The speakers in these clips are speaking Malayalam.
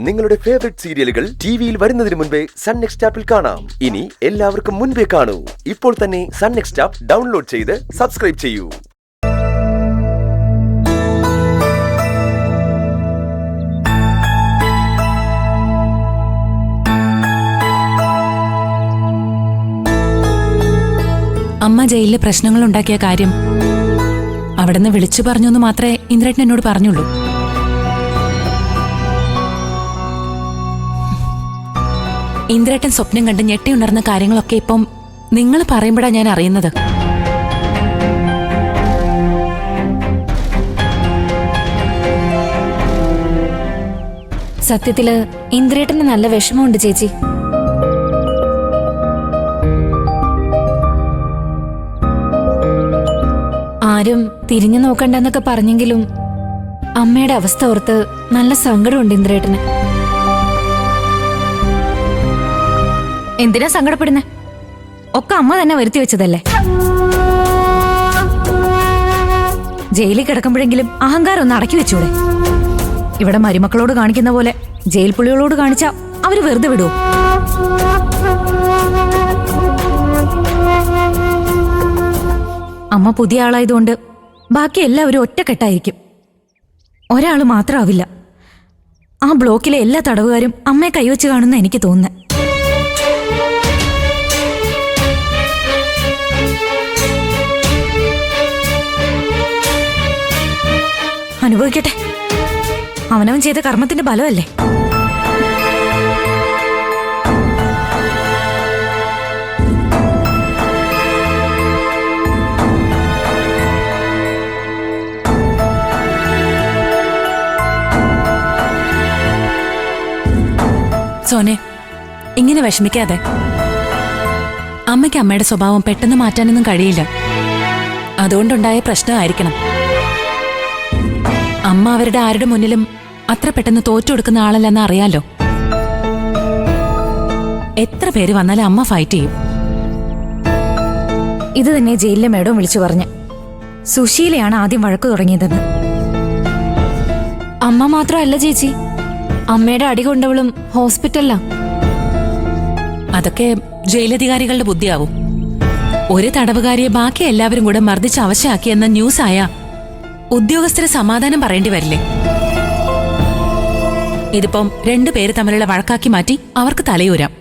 നിങ്ങളുടെ ഫേവറേറ്റ് സീരിയലുകൾ ടിവിയിൽ വരുന്നതിന് മുൻപേ സൺ നെക്സ്റ്റ് ആപ്പിൽ കാണാം. ഇനി എല്ലാവർക്കും മുൻപേ കാണൂ. ഇപ്പോൾ തന്നെ സൺ നെക്സ്റ്റ് ആപ്പ് ഡൗൺലോഡ് ചെയ്ത് സബ്സ്ക്രൈബ് ചെയ്യൂ. അമ്മ ജയിലിലെ പ്രശ്നങ്ങൾ ഉണ്ടാക്കിയ കാര്യം അവിടുന്ന് വിളിച്ചു പറഞ്ഞു എന്ന് മാത്രമേ ഇന്ദ്രേട്ടൻ എന്നോട് പറഞ്ഞുള്ളൂ. ഇന്ദ്രേട്ടൻ സ്വപ്നം കണ്ട് ഞെട്ടിയുണർന്ന കാര്യങ്ങളൊക്കെ ഇപ്പം നിങ്ങൾ പറയുമ്പോഴാ ഞാൻ അറിയുന്നത്. സത്യത്തില് ഇന്ദ്രേട്ടന് നല്ല വിഷമമുണ്ട് ചേച്ചി. ആരും തിരിഞ്ഞു നോക്കണ്ടെന്നൊക്കെ പറഞ്ഞെങ്കിലും അമ്മയുടെ അവസ്ഥ ഓർത്ത് നല്ല സങ്കടമുണ്ട് ഇന്ദ്രേട്ടന്. എന്തിനാ സങ്കടപ്പെടുന്നേ? ഒക്കെ അമ്മ തന്നെ വരുത്തി വെച്ചതല്ലേ. ജയിലിൽ കിടക്കുമ്പോഴെങ്കിലും അഹങ്കാരം ഒന്ന് അടക്കി വെച്ചൂടെ? ഇവിടെ മരുമക്കളോട് കാണിക്കുന്ന പോലെ ജയിൽ പുള്ളികളോട് കാണിച്ചാ അവര് വെറുതെ വിടുവോ? അമ്മ പുതിയ ആളായതുകൊണ്ട് ബാക്കി എല്ലാവരും ഒറ്റക്കെട്ടായിരിക്കും. ഒരാള് മാത്രമാവില്ല. ആ ബ്ലോക്കിലെ എല്ലാ തടവുകാരും അമ്മയെ കൈവച്ച് കാണുന്ന എനിക്ക് തോന്നുന്നത്. അനുഭവിക്കട്ടെ. അവനവൻ ചെയ്ത കർമ്മത്തിന്റെ ബലമല്ലേ. സോനെ, ഇങ്ങനെ വിഷമിക്കാതെ. അമ്മയ്ക്ക് അമ്മയുടെ സ്വഭാവം പെട്ടെന്ന് മാറ്റാനൊന്നും കഴിയില്ല. അതുകൊണ്ടുണ്ടായ പ്രശ്നമായിരിക്കണം. അമ്മ അവരുടെ ആരുടെ മുന്നിലും അത്ര പെട്ടെന്ന് തോറ്റു കൊടുക്കുന്ന ആളല്ലെന്ന് അറിയാലോ. എത്ര പേര് വന്നാലും അമ്മ ഫൈറ്റ് ചെയ്യും. ഇത് തന്നെ ജയിലിലെ മേഡം വിളിച്ചു പറഞ്ഞ് സുശീലയാണ് ആദ്യം വഴക്കു തുടങ്ങിയതെന്ന്. അമ്മ മാത്രമല്ല ചേച്ചി, അമ്മയുടെ അടി കൊണ്ടവളും ഹോസ്പിറ്റലിലാ. അതൊക്കെ ജയിലധികാരികളുടെ ബുദ്ധിയാവും. ഒരു തടവുകാരിയെ ബാക്കി എല്ലാവരും കൂടെ മർദ്ദിച്ച് അവശയാക്കിയെന്ന ന്യൂസ് ആയ ഉദ്യോഗസ്ഥരെ സമാധാനം പറയേണ്ടി വരില്ലേ? ഇതിപ്പം രണ്ടുപേര് തമ്മിലുള്ള വഴക്കാക്കി മാറ്റി അവർക്ക് തലയൂരാം.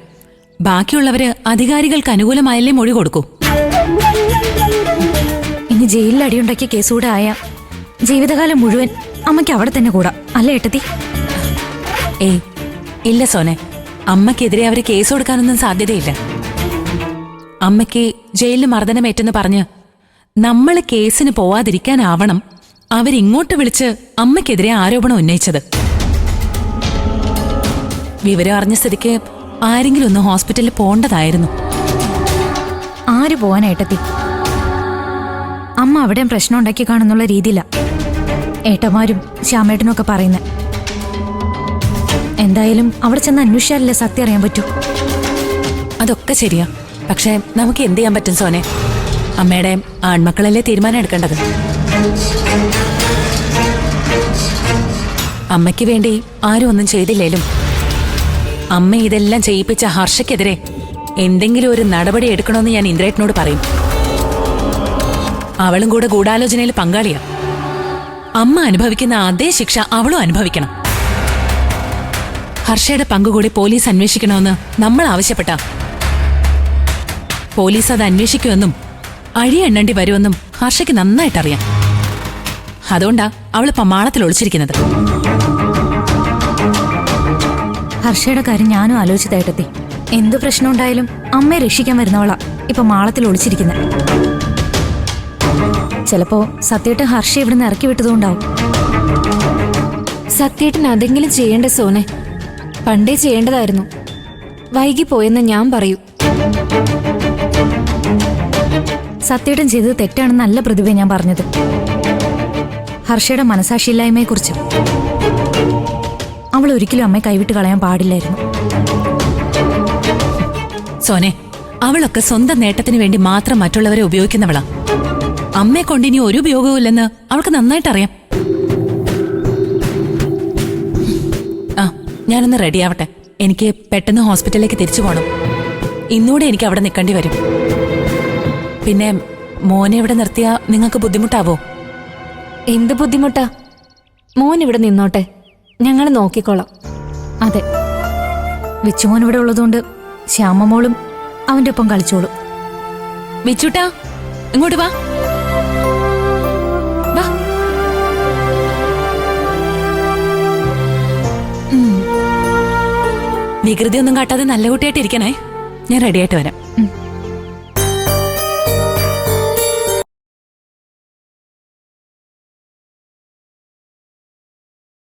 ബാക്കിയുള്ളവര് അധികാരികൾക്ക് അനുകൂലമായല്ലേ മൊഴി കൊടുക്കൂ. ഇനി ജയിലിൽ അടിയുണ്ടാക്കിയ കേസുകൂടെ ആയ ജീവിതകാലം മുഴുവൻ അമ്മയ്ക്ക് അവിടെ തന്നെ കൂടാ, അല്ലേ ഏട്ടത്തി? ഏയ് ഇല്ല സോനെ, അമ്മയ്ക്കെതിരെ അവര് കേസ് കൊടുക്കാനൊന്നും സാധ്യതയില്ല. അമ്മയ്ക്ക് ജയിലിൽ മർദ്ദനമേറ്റെന്ന് പറഞ്ഞ് നമ്മള് കേസിന് പോവാതിരിക്കാനാവണം അവരിങ്ങോട്ട് വിളിച്ച് അമ്മയ്ക്കെതിരെ ആരോപണം ഉന്നയിച്ചത്. വിവരം അറിഞ്ഞ സ്ഥിതിക്ക് ആരെങ്കിലും ഒന്ന് ഹോസ്പിറ്റലിൽ പോണ്ടതായിരുന്നു. ആര് പോവാൻ ഏട്ടത്തി? അമ്മ അവിടെയും പ്രശ്നം ഉണ്ടാക്കി കാണുന്നുള്ള രീതിയില ഏട്ടന്മാരും ശ്യാമേട്ടനും ഒക്കെ പറയുന്നത്. എന്തായാലും അവിടെ ചെന്ന് അന്വേഷിച്ചാലല്ലേ സത്യം അറിയാൻ പറ്റൂ. അതൊക്കെ ശരിയാ. പക്ഷെ നമുക്ക് എന്ത് ചെയ്യാൻ പറ്റും സോനെ? അമ്മയുടെ ആൺമക്കളല്ലേ തീരുമാനം എടുക്കേണ്ടത്. അമ്മയ്ക്ക് വേണ്ടി ആരും ഒന്നും ചെയ്തില്ലേലും അമ്മ ഇതെല്ലാം ചെയ്യിപ്പിച്ച ഹർഷയ്ക്കെതിരെ എന്തെങ്കിലും ഒരു നടപടി എടുക്കണമെന്ന് ഞാൻ ഇന്ദ്രേട്ടനോട് പറയും. അവളും കൂടെ ഗൂഢാലോചനയിൽ പങ്കാളിയാ. അമ്മ അനുഭവിക്കുന്ന അതേ ശിക്ഷ അവളും അനുഭവിക്കണം. ഹർഷയുടെ പങ്കുകൂടി പോലീസ് അന്വേഷിക്കണമെന്ന് നമ്മൾ ആവശ്യപ്പെട്ട പോലീസ് അത് അന്വേഷിക്കുമെന്നും അഴിയെണ്ണേണ്ടി വരുമെന്നും ഹർഷയ്ക്ക് നന്നായിട്ടറിയാം. അതുകൊണ്ടാ അവള് പമാളത്തിൽ ഒളിച്ചിരിക്കുന്നത്. ഹർഷയുടെ കാര്യം ഞാനും ആലോചിച്ചതായിട്ടെത്തി. എന്തു പ്രശ്നം ഉണ്ടായാലും അമ്മയെ രക്ഷിക്കാൻ വരുന്നവളാ ഇപ്പൊ മാളത്തിൽ ഒളിച്ചിരിക്കുന്നത്. ചിലപ്പോ സത്യേട്ടൻ ഹർഷ ഇവിടുന്ന് ഇറക്കി വിട്ടതുകൊണ്ടാവും. സത്യേട്ടൻ അതെങ്കിലും ചെയ്യേണ്ട സോനെ, പണ്ടേ ചെയ്യേണ്ടതായിരുന്നു. വൈകിപ്പോയെന്ന് ഞാൻ പറയൂ. സത്യേട്ടൻ ചെയ്തത് തെറ്റാണെന്ന് നല്ല പ്രതിഭ ഞാൻ പറഞ്ഞത്. ഹർഷയുടെ മനസാക്ഷിയില്ലായ്മയെക്കുറിച്ച്. അവൾ ഒരിക്കലും അമ്മയെ കൈവിട്ട് കളയാൻ പാടില്ലായിരുന്നു. സോനെ, അവളൊക്കെ സ്വന്തം നേട്ടത്തിന് വേണ്ടി മാത്രം മറ്റുള്ളവരെ ഉപയോഗിക്കുന്നവളാ. അമ്മയെ കൊണ്ടിനി ഒരു ഉപയോഗവുമില്ലെന്ന് അവൾക്ക് നന്നായിട്ടറിയാം. ആ ഞാനൊന്ന് റെഡിയാവട്ടെ. എനിക്ക് പെട്ടെന്ന് ഹോസ്പിറ്റലിലേക്ക് തിരിച്ചു പോകണം. ഇന്നൂടെ എനിക്ക് അവിടെ നിൽക്കേണ്ടി വരും. പിന്നെ മോനെ ഇവിടെ നിർത്തിയാ നിങ്ങൾക്ക് ബുദ്ധിമുട്ടാവോ? എന്ത് ബുദ്ധിമുട്ടാ? മോൻ ഇവിടെ നിന്നോട്ടെ, ഞങ്ങൾ നോക്കിക്കോളാം. അതെ, വിച്ചുമോൻ ഇവിടെ ഉള്ളതുകൊണ്ട് ശ്യാമമോളും അവന്റെ ഒപ്പം കളിച്ചോളും. മിച്ചൂട്ടാ, ഇങ്ങോട്ട് വാ. വാ. വികൃതിയൊന്നും കാട്ടാതെ നല്ല കുട്ടിയായിട്ട് ഇരിക്കണേ. ഞാൻ റെഡിയായിട്ട് വരാം.